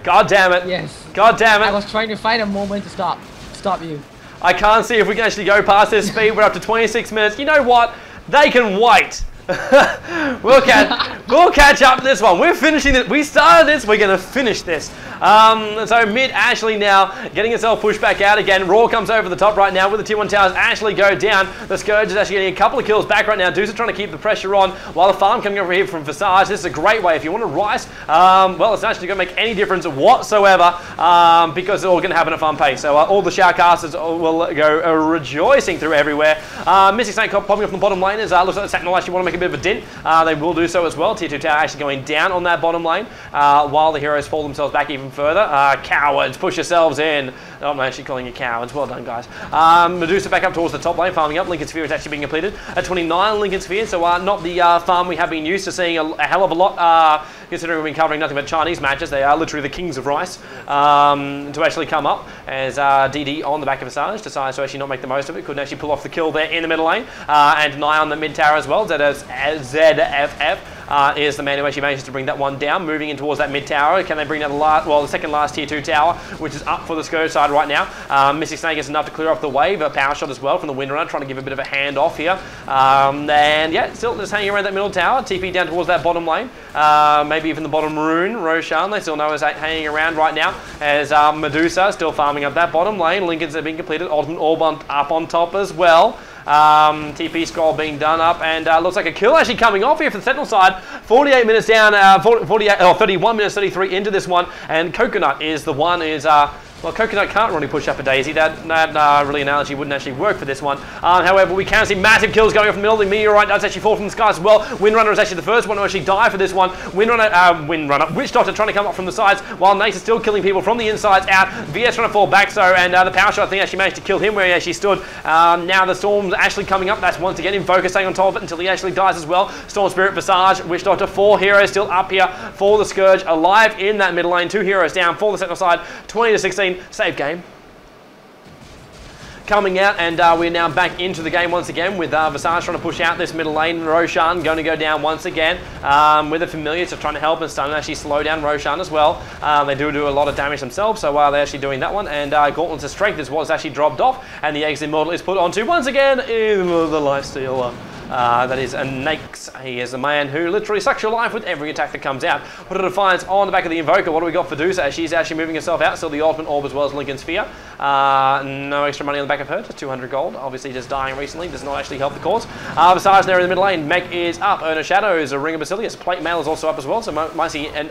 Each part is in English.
God damn it. Yes. God damn it. I was trying to find a moment to stop you. I can't see if we can actually go past this speed. We're up to 26 minutes. You know what? They can wait. we'll catch up to this one. We're finishing this. We started this. We're going to finish this. So mid Ashley now getting itself pushed back out again. Raw comes over the top right now with the tier 1 towers. Ashley go down. The Scourge is actually getting a couple of kills back right now. DOTA trying to keep the pressure on while the farm coming over here from Visage. This is a great way if you want to rise. Well, it's actually going to make any difference whatsoever because it's all going to happen at fun pace. So all the Shoutcasters will go rejoicing through everywhere. Mystic Snake popping up from the bottom lane as looks like the Sentinel actually want to make a bit of a dent. They will do so as well. Tier 2 tower actually going down on that bottom lane while the heroes fall themselves back even further. Cowards, push yourselves in. Oh, I'm actually calling you cowards. Well done, guys. Medusa back up towards the top lane, farming up. Lincoln Sphere is actually being completed at 29 Lincoln Sphere, so not the farm we have been used to seeing a hell of a lot, considering we've been covering nothing but Chinese matches. They are literally the kings of rice to actually come up as DD on the back of Visage decides to actually not make the most of it. Couldn't actually pull off the kill there in the middle lane, and Nye on the mid tower as well. ZFF is the man who actually manages to bring that one down, moving in towards that mid tower. Can they bring down the second last tier 2 tower, which is up for the Scourge side right now. Mystic Snake is enough to clear off the wave. A power shot as well from the Windrunner, trying to give a bit of a hand off here. And yeah, still just hanging around that middle tower. TP down towards that bottom lane. Maybe even the bottom rune. Roshan, they still know is hanging around right now as Medusa still farming up that bottom lane. Lincoln's been completed. Ultimate Orb up on top as well. TP scroll being done up, and looks like a kill actually coming off here for the Sentinel side. 48 minutes down, 31 minutes 33 into this one, and Coconut is the one who's well, Coconut can't really push up a Daisy. That really analogy wouldn't actually work for this one. However, we can see massive kills going off in the middle. The Meteorite does actually fall from the skies as well. Windrunner is actually the first one to actually die for this one. Windrunner, Witch Doctor trying to come up from the sides, while Nace is still killing people from the insides out. VS trying to fall back, so, and the power shot, I think, actually managed to kill him where he actually stood. Now the Storm's actually coming up. That's once again Invoker staying on top of it until he actually dies as well. Storm Spirit, Visage, Witch Doctor, 4 heroes still up here for the Scourge, alive in that middle lane. 2 heroes down for the Sentinel side, 20 to 16. Save game. Coming out, and we're now back into the game once again with Visage trying to push out this middle lane. Roshan going to go down once again with a familiar to trying to help and stun and actually slow down Roshan as well. They do a lot of damage themselves, so they're actually doing that one. And Gauntlet's strength is what's actually dropped off, and the Eggs Immortal is put onto once again in the lifestealer. That is a Nakes. He is the man who literally sucks your life with every attack that comes out. Put a Defiance on the back of the Invoker. What do we got for Medusa? She's actually moving herself out. Still the Ultimate Orb as well as Lincoln Sphere. No extra money on the back of her. Just 200 gold. Obviously just dying recently does not actually help the cause. Visage there in the middle lane. Mech is up. Earner Shadows. A Ring of Basilius. Plate Mail is also up as well. So might see an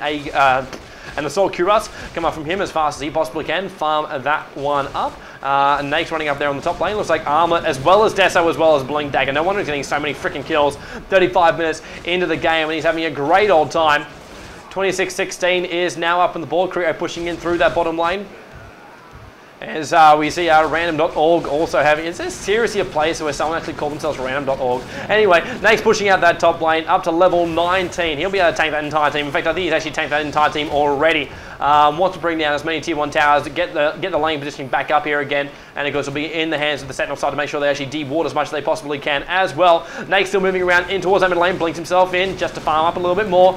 Assault Cuirass come up from him as fast as he possibly can. Farm that one up. And Nake's running up there on the top lane. Looks like Armor as well as Deso as well as Blink Dagger. No wonder he's getting so many freaking kills. 35 minutes into the game and he's having a great old time. 26-16 is now up on the board. Creo pushing in through that bottom lane. As we see random.org also having, is this seriously a place where someone actually called themselves random.org? Anyway, Nake's pushing out that top lane up to level 19. He'll be able to tank that entire team. In fact, I think he's actually tanked that entire team already. Wants to bring down as many tier 1 towers to get the lane positioning back up here again. And of course, it'll be in the hands of the Sentinel side to make sure they actually de-ward as much as they possibly can as well. Nake's still moving around in towards that middle lane, blinks himself in just to farm up a little bit more.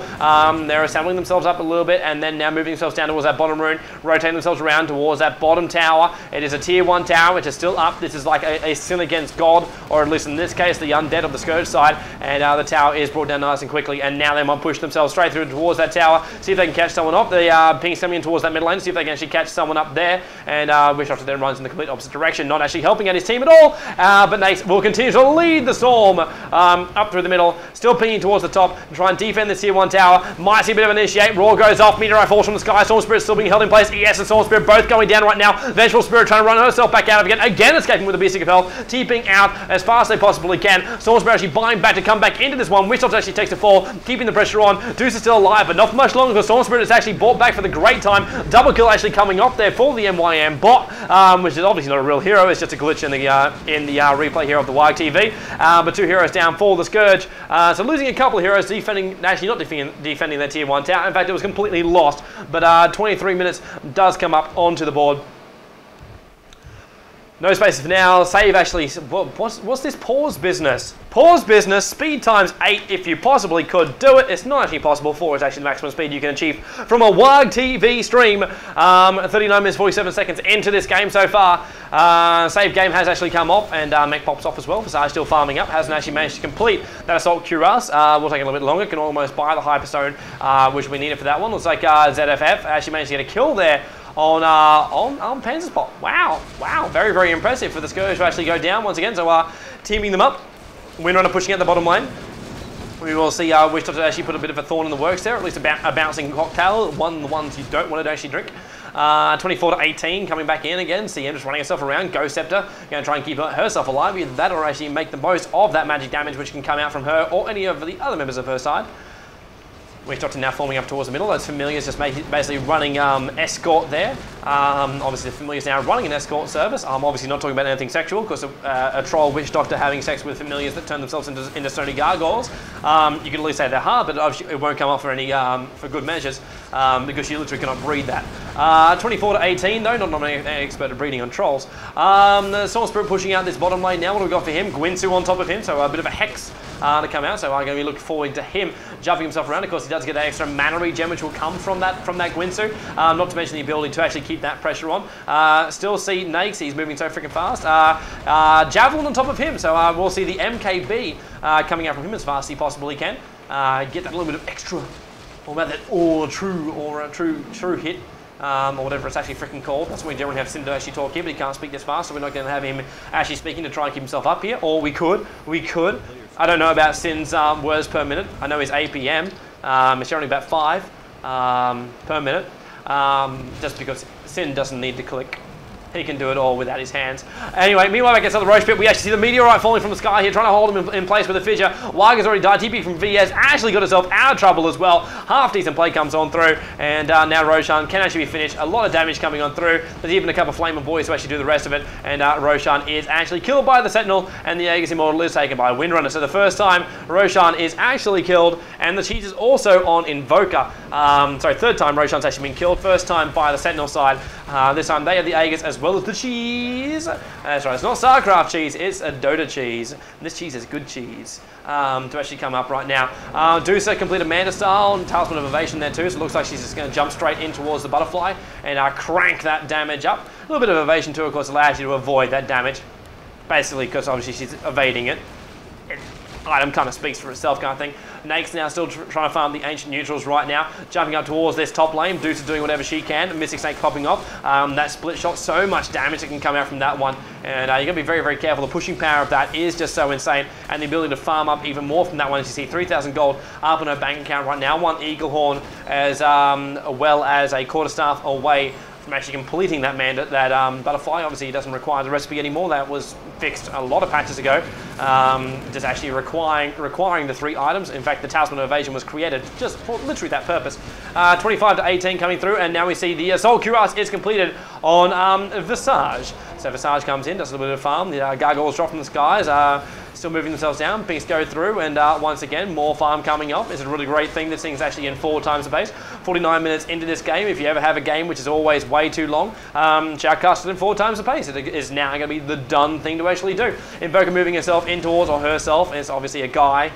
They're assembling themselves up a little bit and then now moving themselves down towards that bottom rune, rotating themselves around towards that bottom tower. It is a tier 1 tower which is still up. This is like a sin against God, or at least in this case, the undead of the Scourge side. And the tower is brought down nice and quickly. And now they might push themselves straight through towards that tower, see if they can catch someone off. The ping's coming in towards that middle lane, see if they can actually catch someone up there. And Wish Doctor then runs in the complete opposite direction, not actually helping out his team at all. But Nace will continue to lead the Storm up through the middle, still pinging towards the top and try and defend this tier 1 tower. Might see a bit of an initiate. Raw goes off, Meteorite falls from the sky. Storm Spirit still being held in place. ES and Storm Spirit both going down right now. Vengeful Spirit trying to run herself back out again escaping with a Beasting of Health, TPing out as fast as they possibly can. Storm Spirit actually buying back to come back into this one. Witch Doctor actually takes a fall, keeping the pressure on. Deuce is still alive, but not for much longer because Storm Spirit is actually brought back for the great time. Double kill actually coming off there for the MYM bot, which is obviously not a real hero. It's just a glitch in the replay here of the WAG TV. But 2 heroes down for the Scourge. So losing a couple of heroes, actually not defending their tier 1 tower. In fact, it was completely lost. But 23 minutes does come up onto the board. No spaces for now. Save actually. What's this pause business? Pause business. Speed times 8 if you possibly could do it. It's not actually possible. 4 is actually the maximum speed you can achieve from a WAG TV stream. 39 minutes 47 seconds into this game so far. Save game has actually come off, and mech pops off as well. Visage still farming up. Hasn't actually managed to complete that assault cuirass. Will take a little bit longer. Can almost buy the hyperstone, which we needed for that one. Looks like ZFF actually managed to get a kill there on Panzerspot. Wow, very, very impressive for the Scourge to actually go down once again. So teaming them up, Windrunner pushing out the bottom lane. We will see Wish to actually put a bit of a thorn in the works there, at least a bouncing cocktail, one of the ones you don't want to actually drink. 24 to 18 coming back in again. CM just running herself around. Go Scepter going to try and keep herself alive. Either that or actually make the most of that magic damage which can come out from her or any of the other members of her side. Wish Doctor now forming up towards the middle. Those familiars just basically running escort there. Obviously the familiars now running an escort service. I'm obviously not talking about anything sexual, because a troll Witch Doctor having sex with familiars that turn themselves into stony gargoyles. You can at least say they're hard, but it won't come off for any for good measures, because you literally cannot breed that. 24 to 18 though, not an expert at breeding on trolls. The Storm Spirit pushing out this bottom lane now. What have we got for him? Gwinsu on top of him, so a bit of a hex to come out. So I'm going to be looking forward to him jumping himself around. Of course, he does get that extra mana regen, which will come from that Gwinsu. Not to mention the ability to actually keep that pressure on. Still see Nakes, he's moving so freaking fast. Javelin on top of him, so we'll see the MKB coming out from him as fast as he possibly can. Get that little bit of extra, or about that true hit. Or whatever it's actually freaking called. That's when we generally have Cinder actually talk here, but he can't speak this fast, so we're not going to have him actually speaking to try and keep himself up here. Or we could. I don't know about Sin's words per minute. I know his APM. It's generally about 5 per minute. Just because Sin doesn't need to click. He can do it all without his hands. Anyway, meanwhile, back inside the Roche pit, we actually see the meteorite falling from the sky here, trying to hold him in place with a fissure. Wag has already died. TP from VS actually got herself out of trouble as well. Half decent play comes on through, and now Roshan can actually be finished. A lot of damage coming on through. There's even a couple of Flamer boys to actually do the rest of it, and Roshan is actually killed by the Sentinel, and the Aegis Immortal is taken by Windrunner. So the first time Roshan is actually killed, and the cheese is also on Invoker. Sorry, third time Roshan's actually been killed. First time by the Sentinel side. This time they have the Aegis as well as the cheese. That's right, it's not StarCraft cheese, it's a DOTA cheese. And this cheese is good cheese to actually come up right now. DOTA complete Amanda style, Talisman of Evasion there too, so it looks like she's just going to jump straight in towards the butterfly and crank that damage up. A little bit of evasion too, of course, allows you to avoid that damage. Basically, because obviously she's evading it. Item kind of speaks for itself kind of thing. Nake's now still trying to farm the ancient neutrals right now, jumping up towards this top lane. Deuce is doing whatever she can. Mystic Snake popping off. That split shot, so much damage that can come out from that one. And you're going to be very, very careful. The pushing power of that is just so insane. And the ability to farm up even more from that one. As you see, 3,000 gold up on her bank account right now. 1 Eagle Horn as well as a quarterstaff away from actually completing that butterfly. Obviously, he doesn't require the recipe anymore. That was fixed a lot of patches ago. Just actually requiring the 3 items. In fact, the Talisman of Evasion was created just for literally that purpose. 25 to 18 coming through, and now we see the Assault Cuirass is completed on Visage. So Visage comes in, does a little bit of farm. The gargoyles drop from the skies. Still moving themselves down. Pinks go through, and once again, more farm coming up. It's a really great thing. This thing's actually in 4 times the pace. 49 minutes into this game. If you ever have a game which is always way too long, Shoutcast it in 4 times the pace. It is now going to be the done thing to actually do. Invoker moving herself in towards, or herself, and it's obviously a guy.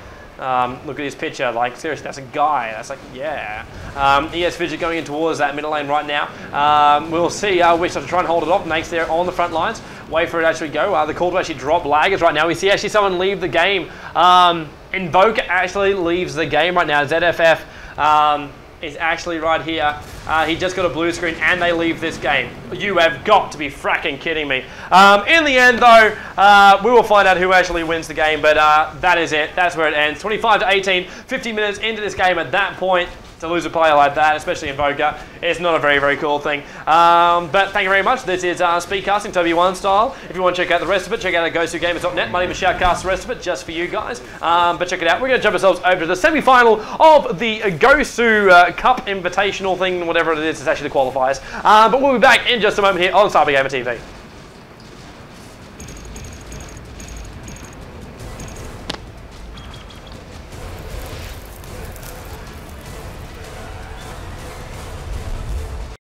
Look at his picture, like seriously, that's a guy. That's like, yeah. ES Fidget going in towards that middle lane right now. We'll see Wish to try and hold it off. Nake's there on the front lines. Wait for it to actually go. The call to actually drop laggers right now. We see actually someone leave the game. Invoker actually leaves the game right now. ZFF is actually right here. He just got a blue screen and they leave this game. You have got to be fracking kidding me. In the end though, we will find out who actually wins the game, but that is it. That's where it ends. 25 to 18, 50 minutes into this game at that point. To lose a player like that, especially Invoker, it's not a very, very cool thing. But thank you very much. This is Speedcasting, Tobi 1 style. If you want to check out the rest of it, check out GosuGamer.net. My name is Shoutcast, the rest of it just for you guys. But check it out. We're going to jump ourselves over to the semi-final of the GosuCup Invitational thing, whatever it is. It's actually the qualifiers. But we'll be back in just a moment here on CyberGamer TV.